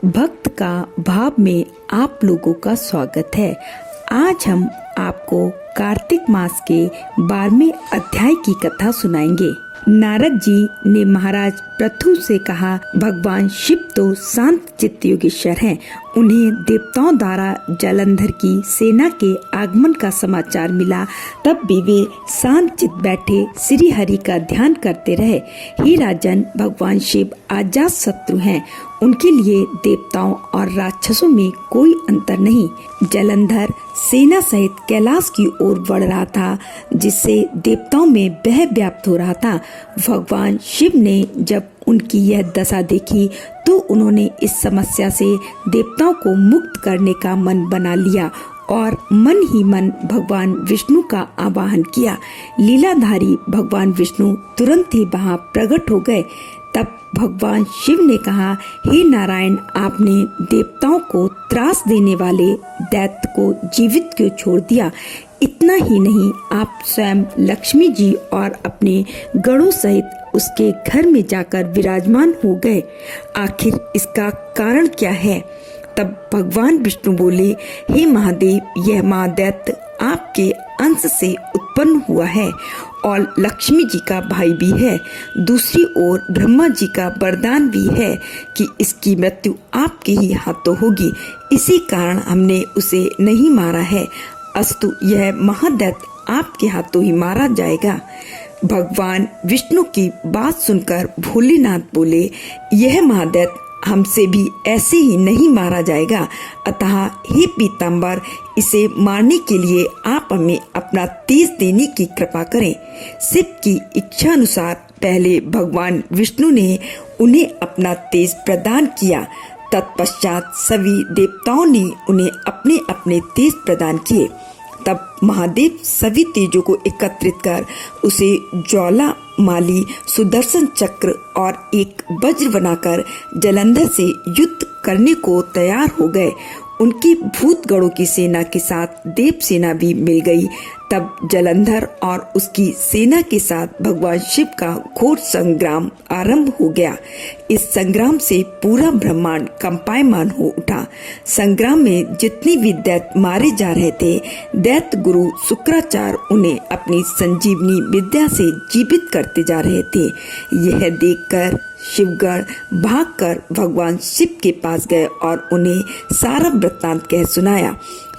भक्त का भाव में आप लोगों का स्वागत है। आज हम आपको कार्तिक मास के 12वें अध्याय की कथा सुनाएंगे। नारद जी ने महाराज पृथु से कहा, भगवान शिव तो शांत चित्त योगेश्वर हैं। उन्हें देवताओं द्वारा जालंधर की सेना के आगमन का समाचार मिला, तब भी वे शांत चित्त बैठे श्री हरि का ध्यान करते रहे। हे राजन, भगवान शिव अजात शत्रु हैं। उनके लिए देवताओं और राक्षसों में कोई अंतर नहीं। जालंधर सेना सहित कैलाश की ओर बढ़ रहा था, जिससे देवताओं में भय व्याप्त हो रहा था। भगवान शिव ने जब उनकी यह दशा देखी तो उन्होंने इस समस्या से देवताओं को मुक्त करने का मन बना लिया और मन ही मन भगवान विष्णु का आवाहन किया। लीलाधारी भगवान विष्णु तुरंत ही वहां प्रकट हो गए। तब भगवान शिव ने कहा, हे नारायण, आपने देवताओं को त्रास देने वाले दैत्य को जीवित क्यों छोड़ दिया? इतना ही नहीं, आप स्वयं लक्ष्मी जी और अपने गणों सहित उसके घर में जाकर विराजमान हो गए। आखिर इसका कारण क्या है? तब भगवान विष्णु बोले, हे महादेव, यह महादैत्य आपके अंश से उत्पन्न हुआ है और लक्ष्मी जी का भाई भी है। दूसरी ओर ब्रह्मा जी का वरदान भी है कि इसकी मृत्यु आपके ही हाथों होगी। इसी कारण हमने उसे नहीं मारा है। अस्तु, यह महादैत्य आपके हाथों ही मारा जाएगा। भगवान विष्णु की बात सुनकर भोलेनाथ बोले, यह महादैत्य हमसे भी ऐसे ही नहीं मारा जाएगा। अतः हे पीताम्बर, इसे मारने के लिए आप हमें अपना तेज देने की कृपा करें। शिव की इच्छा अनुसार पहले भगवान विष्णु ने उन्हें अपना तेज प्रदान किया। तत्पश्चात सभी देवताओं ने उन्हें अपने अपने तेज प्रदान किए। तब महादेव सभी तेजों को एकत्रित कर उसे ज्वाला माली, सुदर्शन चक्र और एक वज्र बनाकर जालंधर से युद्ध करने को तैयार हो गए। उनकी भूत गणों की सेना के साथ देव सेना भी मिल गई। तब जालंधर और उसकी सेना के साथ भगवान शिव का घोर संग्राम आरंभ हो गया। इस संग्राम से पूरा ब्रह्मांड कंपायमान हो उठा। संग्राम में जितने भी दैत्य मारे जा रहे थे, दैत्य गुरु शुक्राचार्य उन्हें अपनी संजीवनी विद्या से जीवित करते जा रहे थे। यह देखकर शिवगण भागकर भगवान शिव के पास गए और उन्हें सारा वृत्तांत कह सुनाया।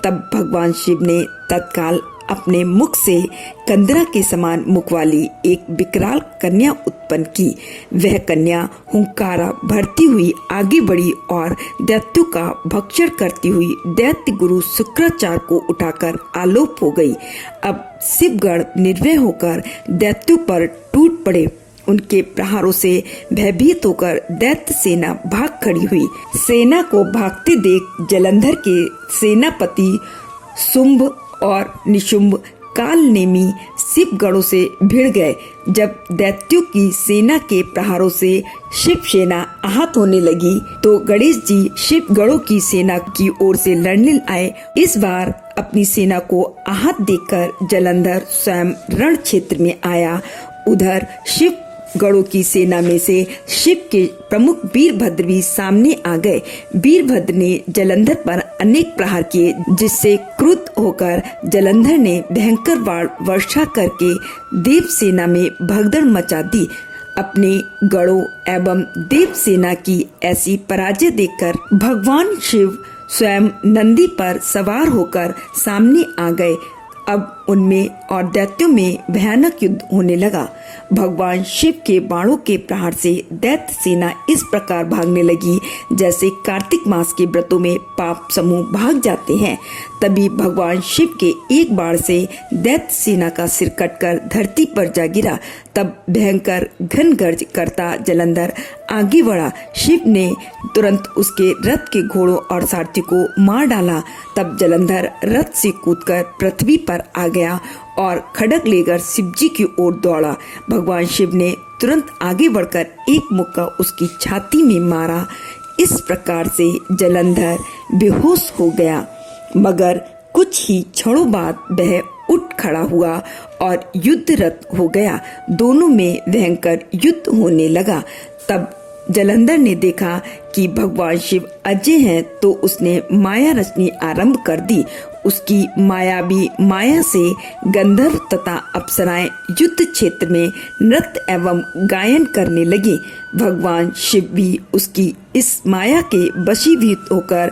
तब भगवान शिव ने तत्काल अपने मुख से कंदरा के समान मुख वाली एक विकराल कन्या उत्पन्न की। वह कन्या हुंकारा भरती हुई आगे बढ़ी और दैत्यों का भक्षण करती हुई दैत्य गुरु शुक्राचार्य को उठाकर आलोप हो गई। अब शिवगण निर्भय होकर दैत्यों पर टूट पड़े। उनके प्रहारों से भयभीत होकर दैत्य सेना भाग खड़ी हुई। सेना को भागते देख जालंधर के सेनापति शुंभ और निशुंभ काल नेमी शिव गणों से भिड़ गए। जब दैत्यों की सेना के प्रहारों से शिव सेना आहत होने लगी तो गणेश जी शिव गणों की सेना की ओर से लड़ने आए। इस बार अपनी सेना को आहत देखकर जालंधर स्वयं रण क्षेत्र में आया। उधर शिव गणों की सेना में से शिव के प्रमुख वीरभद्र भी सामने आ गए। वीरभद्र ने जालंधर पर अनेक प्रहार किए, जिससे क्रुद्ध होकर जालंधर ने भयंकर बाण वर्षा करके देव सेना में भगदड़ मचा दी। अपने गणों एवं देव सेना की ऐसी पराजय देखकर भगवान शिव स्वयं नंदी पर सवार होकर सामने आ गए। अब उनमें और दैत्यों में भयानक युद्ध होने लगा। भगवान शिव के बाणों के प्रहार से दैत्य सेना इस प्रकार भागने लगी जैसे कार्तिक मास के व्रतों में पाप समूह भाग जाते हैं। तभी भगवान शिव के एक बाण से दैत्य सेना का सिर कटकर धरती पर जा गिरा। तब भयंकर घन गर्ज करता जालंधर आगे बढ़ा। शिव ने तुरंत उसके रथ के घोड़ों और सारथी को मार डाला। तब जालंधर रथ से कूदकर पृथ्वी पर आ गया और खड्ग लेकर शिवजी की ओर दौड़ा। भगवान शिव ने तुरंत आगे बढ़कर एक मुक्का उसकी छाती में मारा। इस प्रकार से जालंधर बेहोश हो गया, मगर कुछ ही क्षणों बाद वह उठ खड़ा हुआ और युद्धरत हो गया। दोनों में भयंकर युद्ध होने लगा। तब जलंधर ने देखा कि भगवान शिव अजय हैं तो उसने माया रचनी आरंभ कर दी। उसकी मायावी माया से गंधर्व तथा अप्सराएं युद्ध क्षेत्र में नृत्य एवं गायन करने लगे। भगवान शिव भी उसकी इस माया के वशीभूत होकर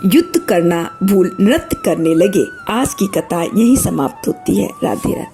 युद्ध करना भूल नृत्य करने लगे। आज की कथा यहीं समाप्त होती है। राधे राधे।